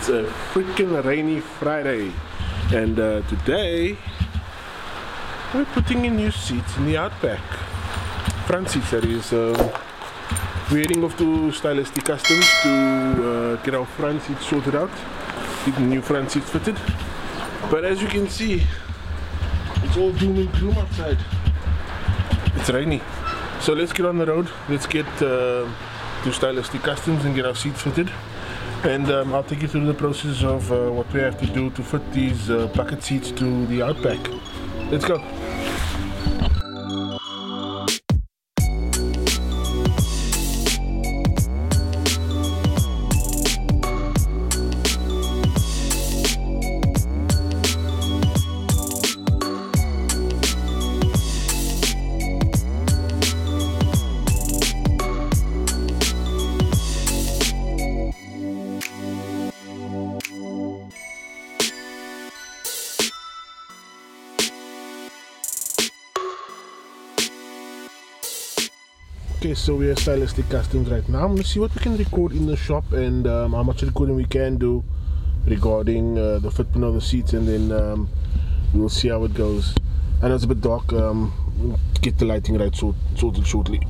It's a freaking rainy Friday, and today we're putting in new seats in the Outback. Front seats, that is. We're heading off to Stylistic Customs to get our front seats sorted out, get the new front seats fitted. But as you can see, it's all doom and gloom outside. It's rainy. So let's get on the road. Let's get to Stylistic Customs and get our seats fitted. And I'll take you through the process of what we have to do to fit these bucket seats to the Outback. Let's go. Okay, so we're at Stylistic Customs right now. I'm gonna see what we can record in the shop and how much recording we can do regarding the fitment of the seats, and then we'll see how it goes. I know it's a bit dark. We'll get the lighting right sorted shortly.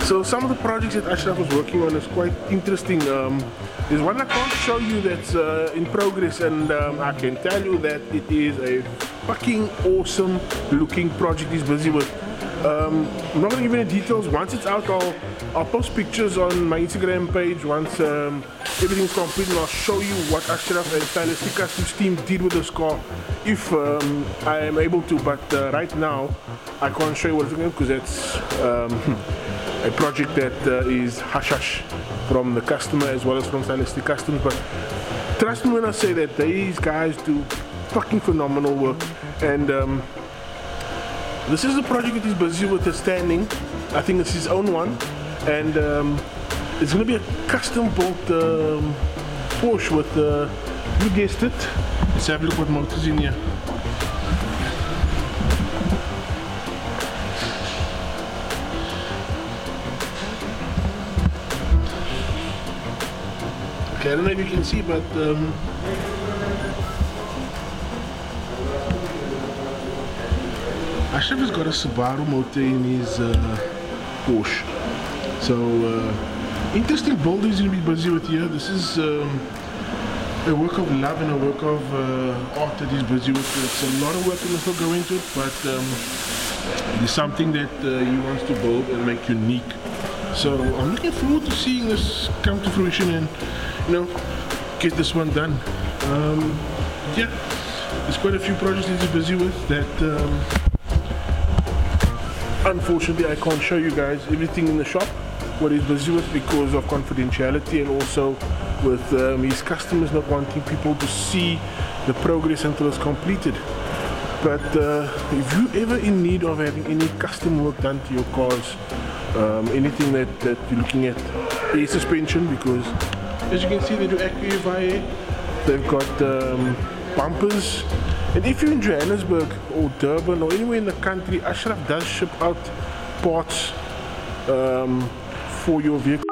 So some of the projects that Ashraf was working on is quite interesting. There's one I can't show you that's in progress, and I can tell you that it is a fucking awesome looking project he's busy with. I'm not going to give you any details. Once it's out, I'll post pictures on my Instagram page once everything's complete, and I'll show you what Ashraf and Stylistic Customs team did with this car, if I am able to. But right now I can't show you what it's going to, because it's a project that is hush-hush from the customer as well as from Stylistic Customs. But trust me when I say that these guys do fucking phenomenal work. And this is the project that he's busy with, the standing. I think it's his own one, and it's going to be a custom built Porsche with, you guessed it, let's have a look what motors in here. Okay, I don't know if you can see, but Ashraf has got a Subaru motor in his Porsche. So interesting build he's going to be busy with here. This is a work of love and a work of art that he's busy with. It's a lot of work and still go into it, but it is something that he wants to build and make unique. So I'm looking forward to seeing this come to fruition and, you know, get this one done. Yeah, there's quite a few projects that he's busy with that unfortunately I can't show you guys everything in the shop, what he's busy with, because of confidentiality, and also with his customers not wanting people to see the progress until it's completed. But if you're ever in need of having any custom work done to your cars, anything that you're looking at, air suspension, because as you can see they do accu-fire, they've got bumpers, and if you're in Johannesburg or Durban or anywhere in the country, Ashraf does ship out parts for your vehicle.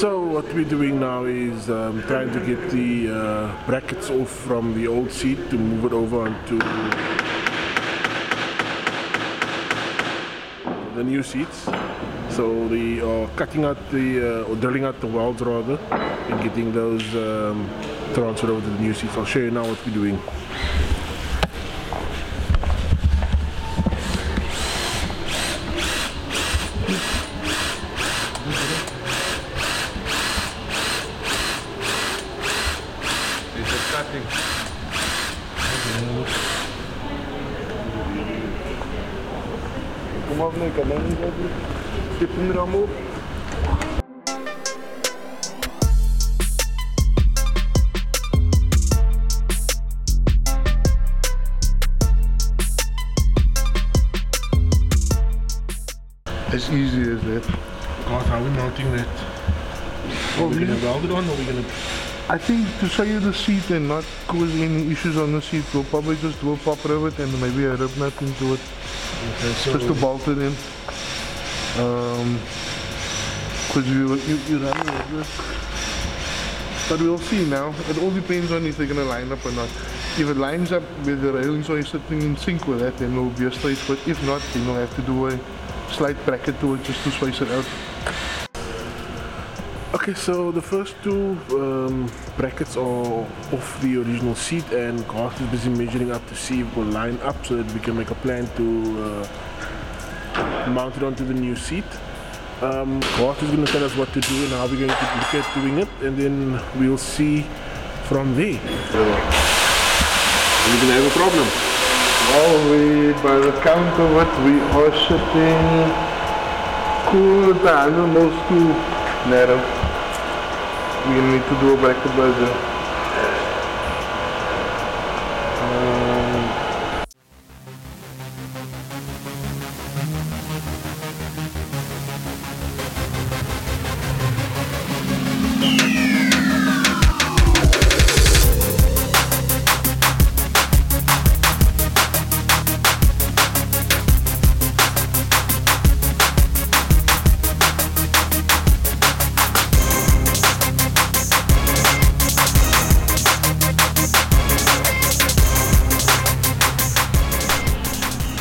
So what we're doing now is trying to get the brackets off from the old seat to move it over onto the new seats. So they are cutting out the, or drilling out the welds rather, and getting those transferred over to the new seats. I'll show you now what we're doing. Kom af, nee, kan dat niet doen. Tip hem er allemaal op. As easy as that. God, how are we mounting that? Are we gonna weld it on, or are we gonna? I think to show you the seat and not cause any issues on the seat, we'll probably just do a pop rivet and maybe a rib nut into it. Okay, so just to bolt it in. Because you run with it. But we'll see now. It all depends on if they're going to line up or not. If it lines up with the railings or sitting in sync with that, then it'll be a straight fit. If not, then you'll have to do a slight bracket to it just to space it out. Okay, so the first two brackets are off the original seat, and Garth is busy measuring up to see if it will line up so that we can make a plan to mount it onto the new seat. Garth is going to tell us what to do and how we're going to look at doing it, and then we'll see from there. We're going to have a problem. Well, by the count of it, we are sitting cool down, almost too narrow. We need to do a bracket version.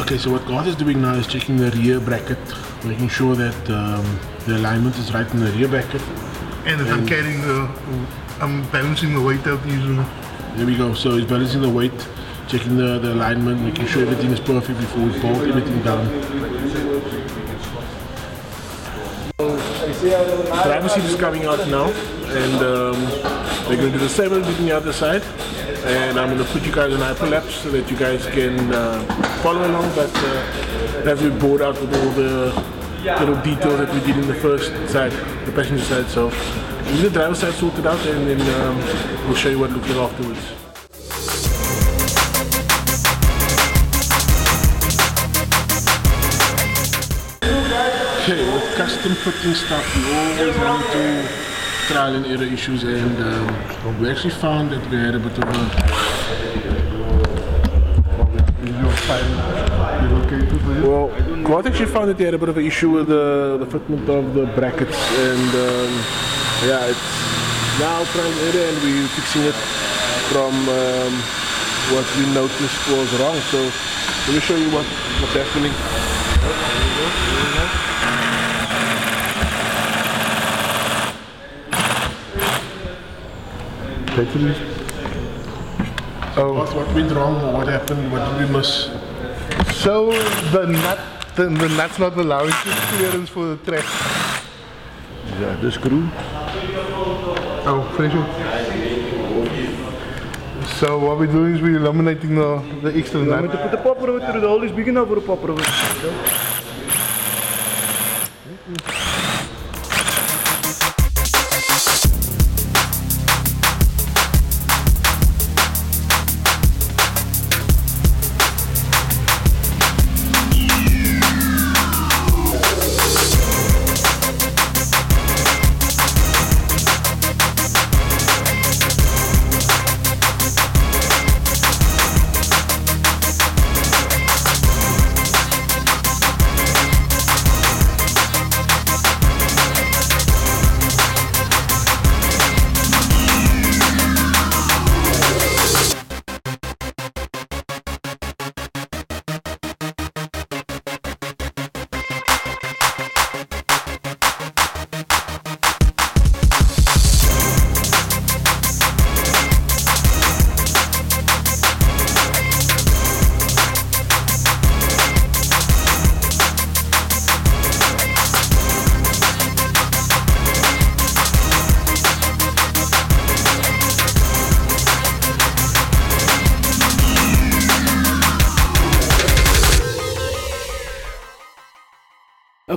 Okay, so what Garth is doing now is checking the rear bracket, making sure that the alignment is right in the rear bracket. And if I'm carrying I'm balancing the weight out easily. There we go, so he's balancing the weight, checking the alignment, making sure everything is perfect before we bolt everything down. The driver's seat is coming out now, and we're going to do the same as on the other side. And I'm going to put you guys on hyperlapse so that you guys can follow along, but as we bored out with all the little details that we did in the first side, the passenger side. So we'll get the driver's side sorted out, and then we'll show you what it looks like afterwards. Okay, with custom fitting stuff, we always run into trial and error issues, and we actually found that we had a bit of a... Well, Garth actually found that they had a bit of an issue with the fitment of the brackets, and yeah, it's now trial and error, and we're fixing it from what we noticed was wrong. So let me show you what's happening. Oh, what went wrong, or what happened, what did we miss? So the nut's not allowing clearance for the track. Yeah, the screw. Oh, finish it. So what we're doing is we're eliminating the extra nut. To put the pop rivet through, the hole is big enough for a pop rivet.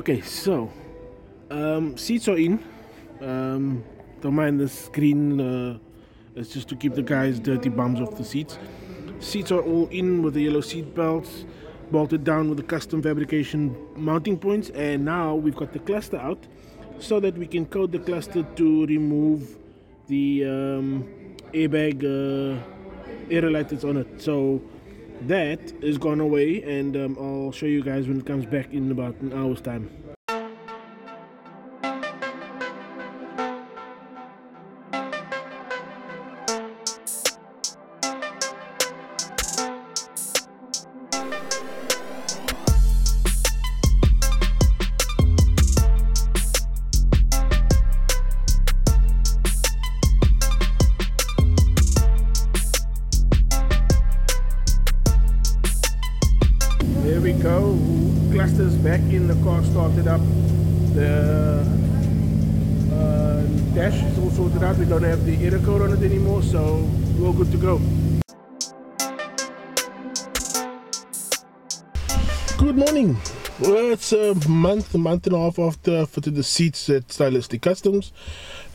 Okay, so seats are in. Don't mind the screen, it's just to keep the guys' dirty bums off the seats. Seats are all in with the yellow seat belts, bolted down with the custom fabrication mounting points, and now we've got the cluster out so that we can code the cluster to remove the airbag air light that's on it. So that is gone away, and I'll show you guys when it comes back in about an hour's time. There we go, clusters back in, the car started up, the dash is all sorted out, we don't have the error code on it anymore, so we're all good to go. Good morning. Well, it's a month and a half after I fitted the seats at Stylistic Customs,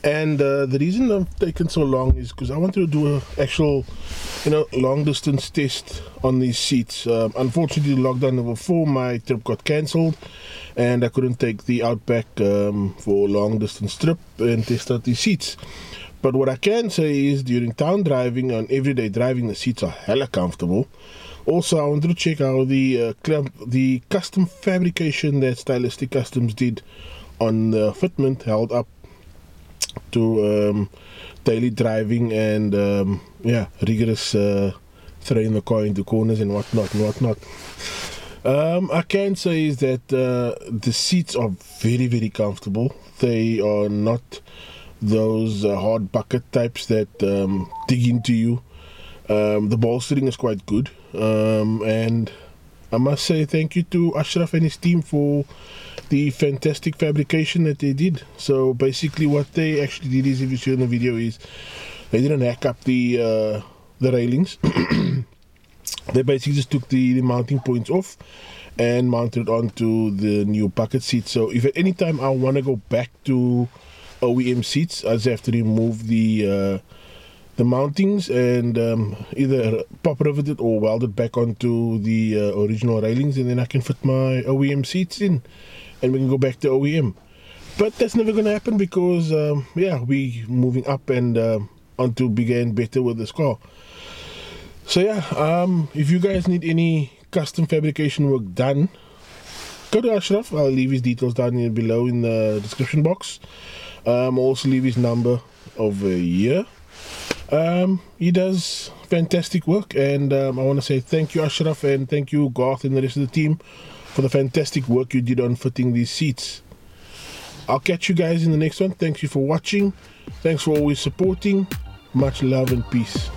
and the reason I've taken so long is because I wanted to do an actual, long distance test on these seats. Unfortunately, lockdown number 4, my trip got cancelled, and I couldn't take the Outback for a long distance trip and test out these seats. But what I can say is during town driving and everyday driving, the seats are hella comfortable. Also, I wanted to check how the custom fabrication that Stylistic Customs did on the fitment held up to daily driving and rigorous throwing the car into corners and whatnot. I can say is that the seats are very, very comfortable. They are not those hard bucket types that dig into you. The bolstering is quite good, and I must say thank you to Ashraf and his team for the fantastic fabrication that they did. So basically what they actually did is, if you see in the video, is they didn't hack up the railings. They basically just took the mounting points off and mounted it onto the new bucket seat. So if at any time I want to go back to OEM seats, I just have to remove the mountings and either pop rivet it or weld it back onto the original railings, and then I can fit my OEM seats in and we can go back to OEM. But that's never going to happen because we moving up and onto bigger and better with this car. So if you guys need any custom fabrication work done, go to Ashraf. I'll leave his details down here below in the description box. I'll also leave his number over here. He does fantastic work, and I want to say thank you, Ashraf, and thank you, Garth, and the rest of the team for the fantastic work you did on fitting these seats. I'll catch you guys in the next one. Thank you for watching. Thanks for always supporting. Much love and peace.